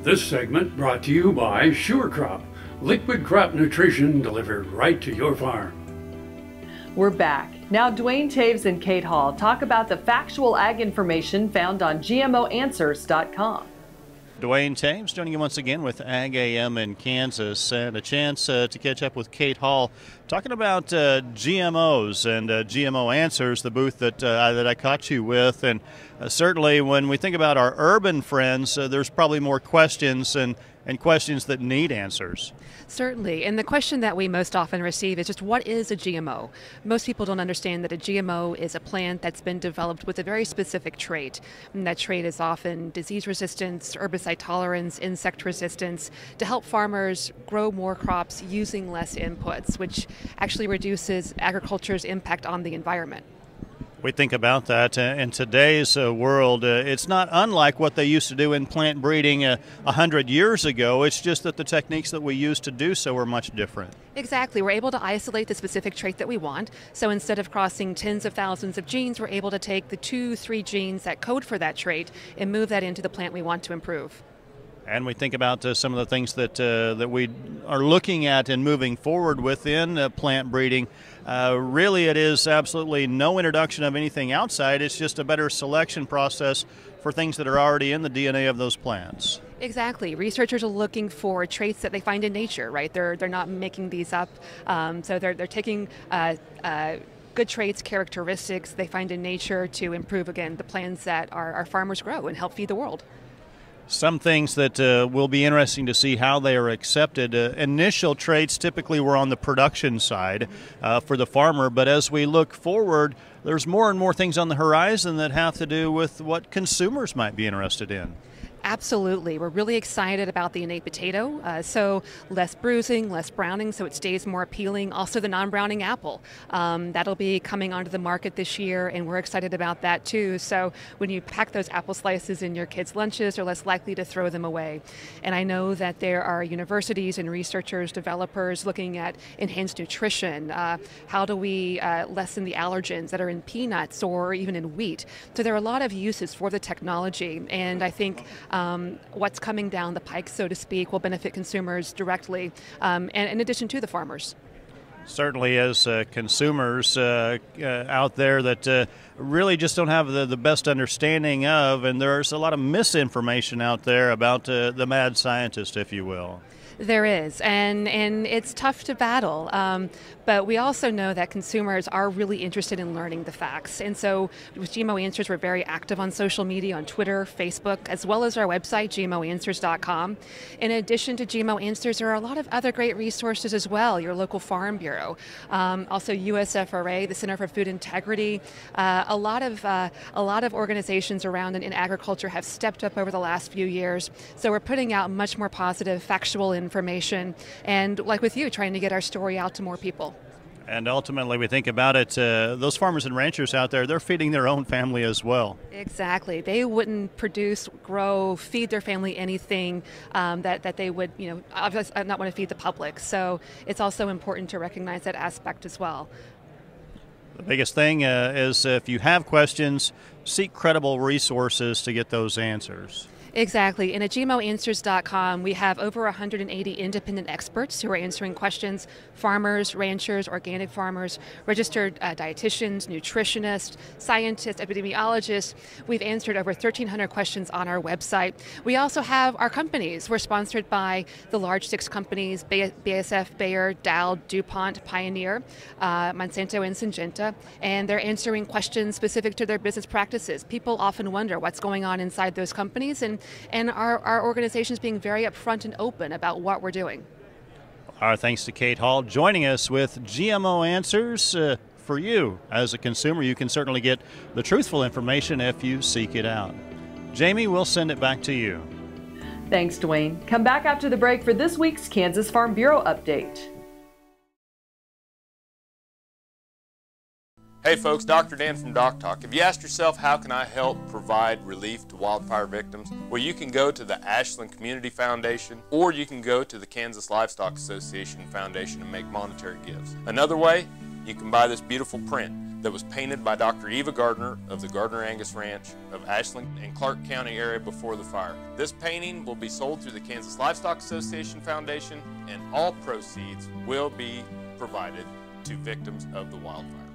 This segment brought to you by SureCrop, liquid crop nutrition delivered right to your farm. We're back. Now Dwayne Taves and Kate Hall talk about the factual ag information found on GMOanswers.com. Dwayne Taves joining you once again with Ag AM in Kansas, and a chance to catch up with Kate Hall talking about GMOs and GMO Answers, the booth that I caught you with. And certainly when we think about our urban friends, there's probably more questions and questions that need answers. Certainly, and the question that we most often receive is just what is a GMO? Most people don't understand that a GMO is a plant that's been developed with a very specific trait. And that trait is often disease resistance, herbicide tolerance, insect resistance, to help farmers grow more crops using less inputs, which actually reduces agriculture's impact on the environment. We think about that in today's world. It's not unlike what they used to do in plant breeding 100 years ago. It's just that the techniques that we use to do so are much different. Exactly. We're able to isolate the specific trait that we want. So instead of crossing tens of thousands of genes, we're able to take the 2-3 genes that code for that trait and move that into the plant we want to improve. And we think about some of the things that we are looking at and moving forward within plant breeding. Really, it is absolutely no introduction of anything outside. It's just a better selection process for things that are already in the DNA of those plants. Exactly. Researchers are looking for traits that they find in nature, right? They're not making these up. So they're taking good traits, characteristics they find in nature to improve, again, the plants that our farmers grow and help feed the world. Some things that will be interesting to see how they are accepted. Initial traits typically were on the production side for the farmer, but as we look forward, there's more and more things on the horizon that have to do with what consumers might be interested in. Absolutely. We're really excited about the innate potato. So less bruising, less browning, so it stays more appealing. Also the non-browning apple. That'll be coming onto the market this year, and we're excited about that too. So when you pack those apple slices in your kids' lunches, they're less likely to throw them away. And I know that there are universities and researchers, developers looking at enhanced nutrition. How do we lessen the allergens that are in peanuts or even in wheat? So there are a lot of uses for the technology, and I think what's coming down the pike, so to speak, will benefit consumers directly, and in addition to the farmers. Certainly, as consumers out there that really just don't have the best understanding of, and there's a lot of misinformation out there about the mad scientist, if you will. There is, and it's tough to battle, but we also know that consumers are really interested in learning the facts. And so with GMO Answers, we're very active on social media, on Twitter, Facebook, as well as our website, GMOanswers.com. In addition to GMO Answers, there are a lot of other great resources as well, your local Farm Bureau, also USFRA, the Center for Food Integrity. A lot of organizations around in agriculture have stepped up over the last few years, so we're putting out much more positive, factual information, and like with you, trying to get our story out to more people. And ultimately, we think about it, those farmers and ranchers out there, they're feeding their own family as well. Exactly. They wouldn't produce, grow, feed their family anything that they would, obviously not want to feed the public. So it's also important to recognize that aspect as well. The biggest thing is if you have questions, seek credible resources to get those answers. Exactly. And at GMOanswers.com, we have over 180 independent experts who are answering questions, farmers, ranchers, organic farmers, registered dietitians, nutritionists, scientists, epidemiologists. We've answered over 1,300 questions on our website. We also have our companies. We're sponsored by the large 6 companies, BASF, Bayer, Dow, DuPont, Pioneer, Monsanto, and Syngenta, and they're answering questions specific to their business practices. People often wonder what's going on inside those companies, and our organization is being very upfront and open about what we're doing. Our thanks to Kate Hall joining us with GMO Answers. For you, as a consumer, you can certainly get the truthful information if you seek it out. Jamie, we'll send it back to you. Thanks, Dwayne. Come back after the break for this week's Kansas Farm Bureau update. Hey folks, Dr. Dan from Doc Talk. Have you asked yourself, how can I help provide relief to wildfire victims? Well, you can go to the Ashland Community Foundation, or you can go to the Kansas Livestock Association Foundation and make monetary gifts. Another way, you can buy this beautiful print. that was painted by Dr. Eva Gardner of the Gardner Angus Ranch of Ashland and Clark County area before the fire. This painting will be sold through the Kansas Livestock Association Foundation, and all proceeds will be provided to victims of the wildfire.